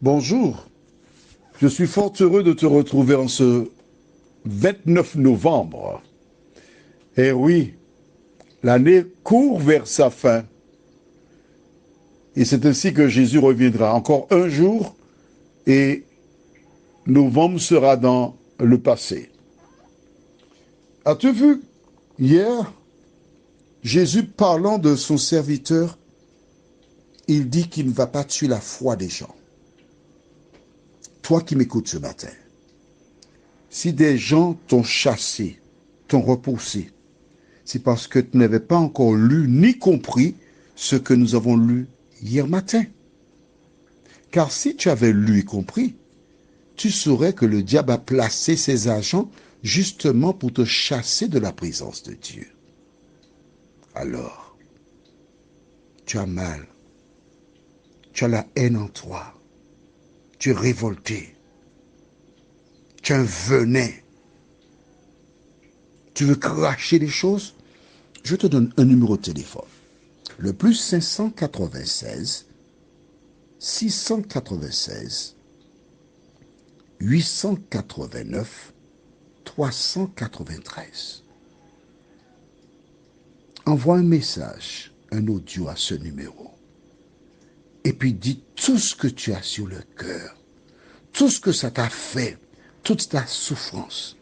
Bonjour, je suis fort heureux de te retrouver en ce 29 novembre. Eh oui, l'année court vers sa fin et c'est ainsi que Jésus reviendra. Encore un jour et novembre sera dans le passé. As-tu vu hier, Jésus parlant de son serviteur, il dit qu'il ne va pas tuer la foi des gens. Toi qui m'écoutes ce matin, si des gens t'ont chassé, t'ont repoussé, c'est parce que tu n'avais pas encore lu ni compris ce que nous avons lu hier matin. Car si tu avais lu et compris, tu saurais que le diable a placé ses agents justement pour te chasser de la présence de Dieu. Alors, tu as mal, tu as la haine en toi, tu es révolté, tu as un venin, tu veux cracher des choses. Je te donne un numéro de téléphone. Le plus 596 696 889 393. Envoie un message, un audio à ce numéro. Et puis dis tout ce que tu as sur le cœur, tout ce que ça t'a fait, toute ta souffrance.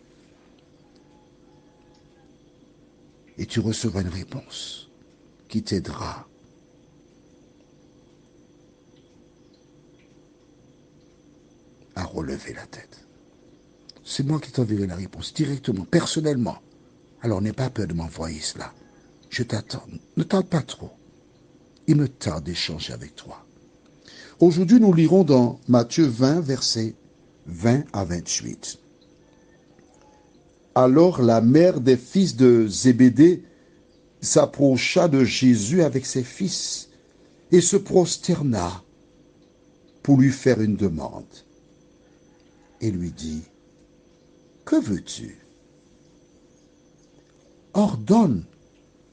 Et tu recevras une réponse qui t'aidera à relever la tête. C'est moi qui t'enverrai la réponse directement, personnellement. Alors n'aie pas peur de m'envoyer cela. Je t'attends. Ne tarde pas trop. Il me tarde d'échanger avec toi. Aujourd'hui, nous lirons dans Matthieu 20, versets 20 à 28. Alors la mère des fils de Zébédée s'approcha de Jésus avec ses fils et se prosterna pour lui faire une demande. Et lui dit, « Que veux-tu » ? Ordonne,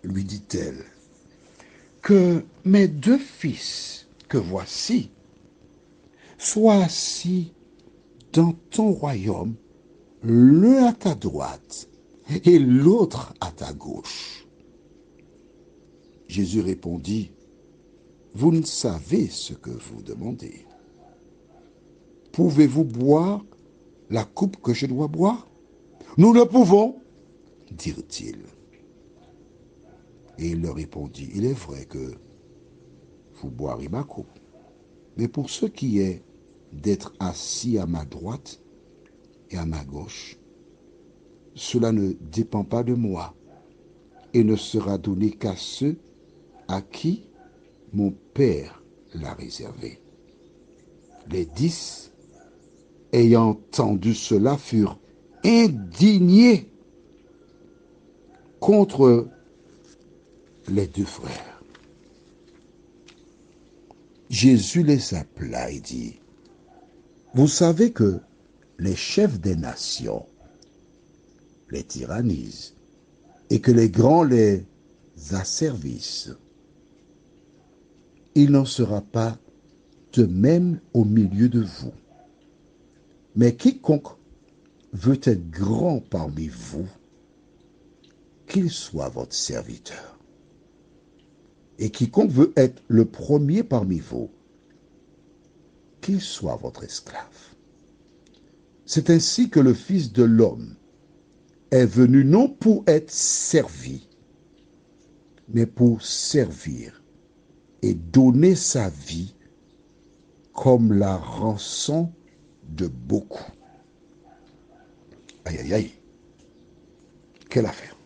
lui dit-elle, que mes deux fils que voici soient assis dans ton royaume, l'un à ta droite et l'autre à ta gauche. Jésus répondit, vous ne savez ce que vous demandez. Pouvez-vous boire la coupe que je dois boire? Nous le pouvons, dirent-ils. Et il leur répondit, il est vrai que vous boirez ma coupe, mais pour ce qui est d'être assis à ma droite et à ma gauche, cela ne dépend pas de moi et ne sera donné qu'à ceux à qui mon Père l'a réservé. Les 10, ayant entendu cela, furent indignés contre les deux frères. Jésus les appela et dit, vous savez que les chefs des nations les tyrannisent et que les grands les asservissent. Il n'en sera pas de même au milieu de vous. Mais quiconque veut être grand parmi vous, qu'il soit votre serviteur. Et quiconque veut être le premier parmi vous, qu'il soit votre esclave. C'est ainsi que le Fils de l'homme est venu non pour être servi, mais pour servir et donner sa vie comme la rançon de beaucoup. Aïe, aïe, aïe. Quelle affaire.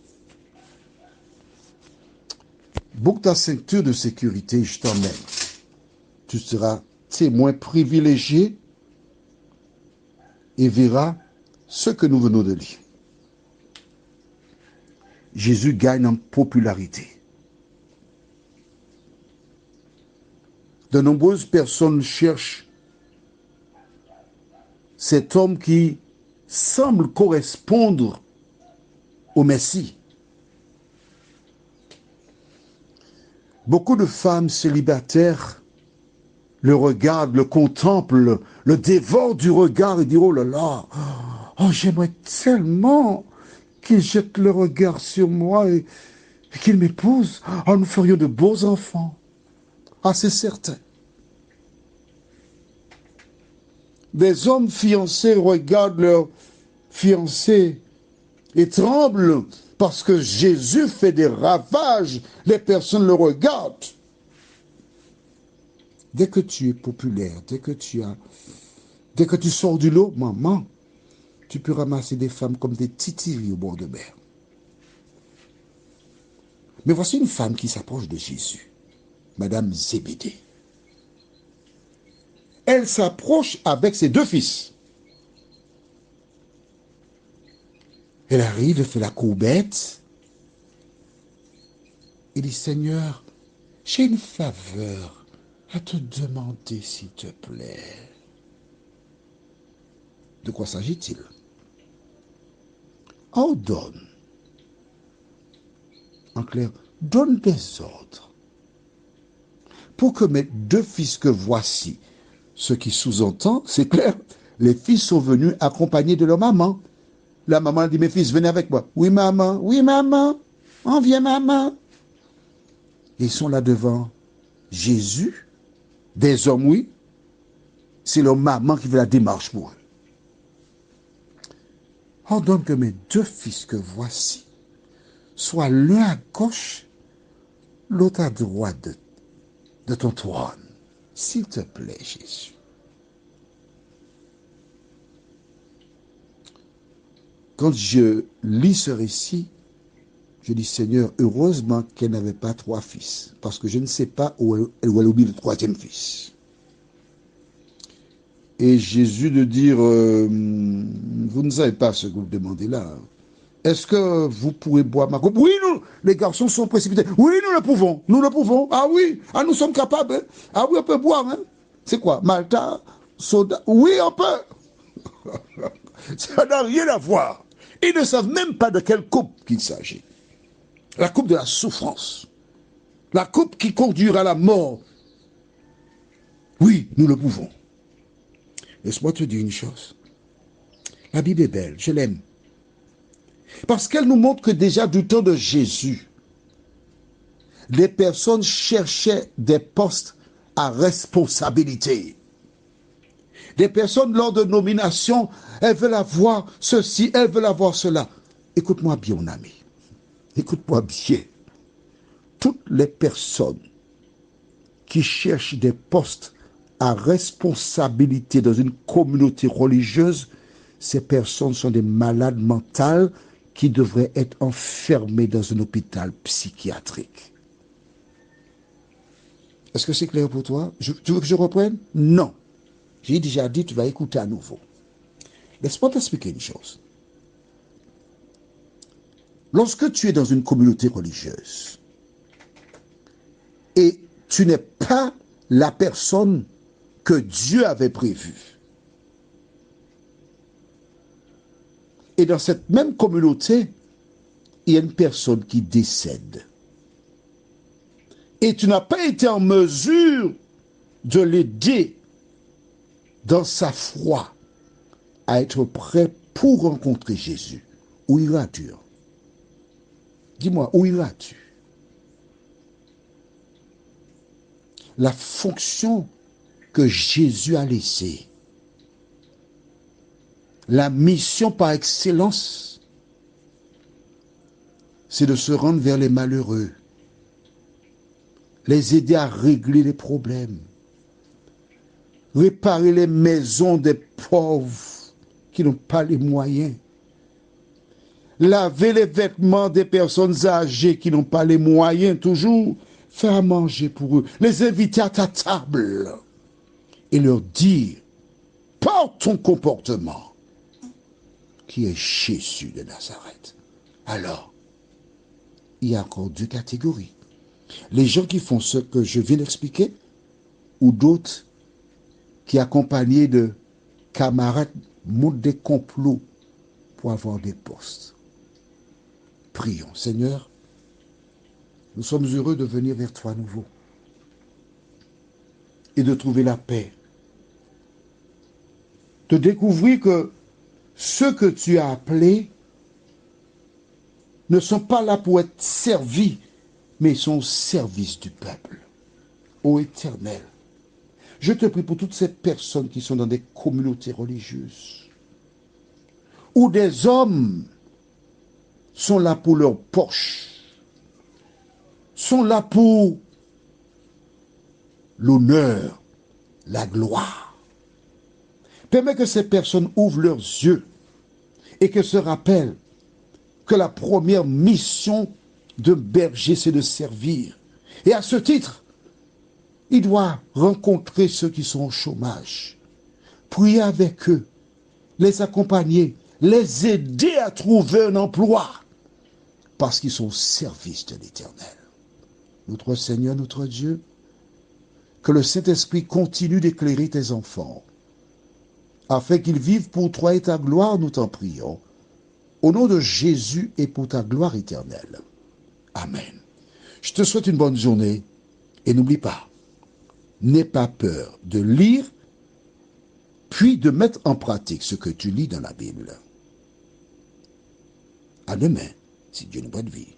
Boucle ta ceinture de sécurité, je t'emmène. Tu seras témoin privilégié et verras ce que nous venons de lire. Jésus gagne en popularité. De nombreuses personnes cherchent cet homme qui semble correspondre au Messie. Beaucoup de femmes célibataires le regarde, le contemple, le dévore du regard et dit, oh là là, oh, j'aimerais tellement qu'il jette le regard sur moi et qu'il m'épouse. Oh, nous ferions de beaux enfants. Ah, c'est certain. Des hommes fiancés regardent leur fiancée et tremblent parce que Jésus fait des ravages. Les personnes le regardent. Dès que tu es populaire, dès que tu sors du lot, maman, tu peux ramasser des femmes comme des titiris au bord de mer. Mais voici une femme qui s'approche de Jésus, Madame Zébédée. Elle s'approche avec ses deux fils. Elle arrive, elle fait la courbette. Il dit, Seigneur, j'ai une faveur à te demander, s'il te plaît. De quoi s'agit-il? Ordonne. En clair, donne des ordres pour que mes deux fils que voici, ce qui sous-entend, c'est clair, les fils sont venus accompagnés de leur maman. La maman dit, mes fils, venez avec moi. Oui, maman, on vient, maman. Ils sont là devant Jésus, des hommes, oui. C'est leur maman qui fait la démarche pour eux. Ordonne que mes deux fils que voici soient l'un à gauche, l'autre à droite de ton trône. S'il te plaît, Jésus. Quand je lis ce récit, je dis, Seigneur, heureusement qu'elle n'avait pas trois fils, parce que je ne sais pas où elle oublie le troisième fils. Et Jésus de dire, vous ne savez pas ce que vous demandez là. Est-ce que vous pourrez boire ma coupe? Oui, nous, les garçons sont précipités. Oui, nous le pouvons. Ah oui, nous sommes capables. Hein? Ah oui, on peut boire. Hein? C'est quoi? Malta, soda? Oui, on peut. Ça n'a rien à voir. Ils ne savent même pas de quelle coupe qu'il s'agit. La coupe de la souffrance. La coupe qui conduira à la mort. Oui, nous le pouvons. Laisse-moi te dire une chose. La Bible est belle, je l'aime. Parce qu'elle nous montre que déjà du temps de Jésus, les personnes cherchaient des postes à responsabilité. Des personnes lors de nomination, elles veulent avoir ceci, elles veulent avoir cela. Écoute-moi bien, mon ami. Écoute-moi bien. Toutes les personnes qui cherchent des postes à responsabilité dans une communauté religieuse, ces personnes sont des malades mentales qui devraient être enfermées dans un hôpital psychiatrique. Est-ce que c'est clair pour toi? Tu veux que je reprenne? Non. J'ai déjà dit, tu vas écouter à nouveau. Laisse-moi t'expliquer une chose. Lorsque tu es dans une communauté religieuse et tu n'es pas la personne que Dieu avait prévue, et dans cette même communauté, il y a une personne qui décède, et tu n'as pas été en mesure de l'aider dans sa foi à être prêt pour rencontrer Jésus, où iras-tu? Dis-moi, où iras-tu? La fonction que Jésus a laissée, la mission par excellence, c'est de se rendre vers les malheureux, les aider à régler les problèmes, réparer les maisons des pauvres qui n'ont pas les moyens, laver les vêtements des personnes âgées qui n'ont pas les moyens toujours, faire à manger pour eux, les inviter à ta table et leur dire, par ton comportement, qui est Jésus de Nazareth. Alors, il y a encore deux catégories. Les gens qui font ce que je viens d'expliquer, ou d'autres qui, accompagnés de camarades, montent des complots pour avoir des postes. Prions. Seigneur, nous sommes heureux de venir vers toi à nouveau. et de trouver la paix. De découvrir que ceux que tu as appelés ne sont pas là pour être servis, mais ils sont au service du peuple. Ô Éternel, je te prie pour toutes ces personnes qui sont dans des communautés religieuses, où des hommes sont là pour leur poche, sont là pour l'honneur, la gloire. Permets que ces personnes ouvrent leurs yeux et qu'elles se rappellent que la première mission d'un berger, c'est de servir. Et à ce titre, il doit rencontrer ceux qui sont au chômage, prier avec eux, les accompagner, les aider à trouver un emploi, parce qu'ils sont au service de l'Éternel. Notre Seigneur, notre Dieu, que le Saint-Esprit continue d'éclairer tes enfants, afin qu'ils vivent pour toi et ta gloire, nous t'en prions, au nom de Jésus et pour ta gloire éternelle. Amen. Je te souhaite une bonne journée et n'oublie pas, n'aie pas peur de lire, puis de mettre en pratique ce que tu lis dans la Bible. À demain, si Dieu nous prête vie.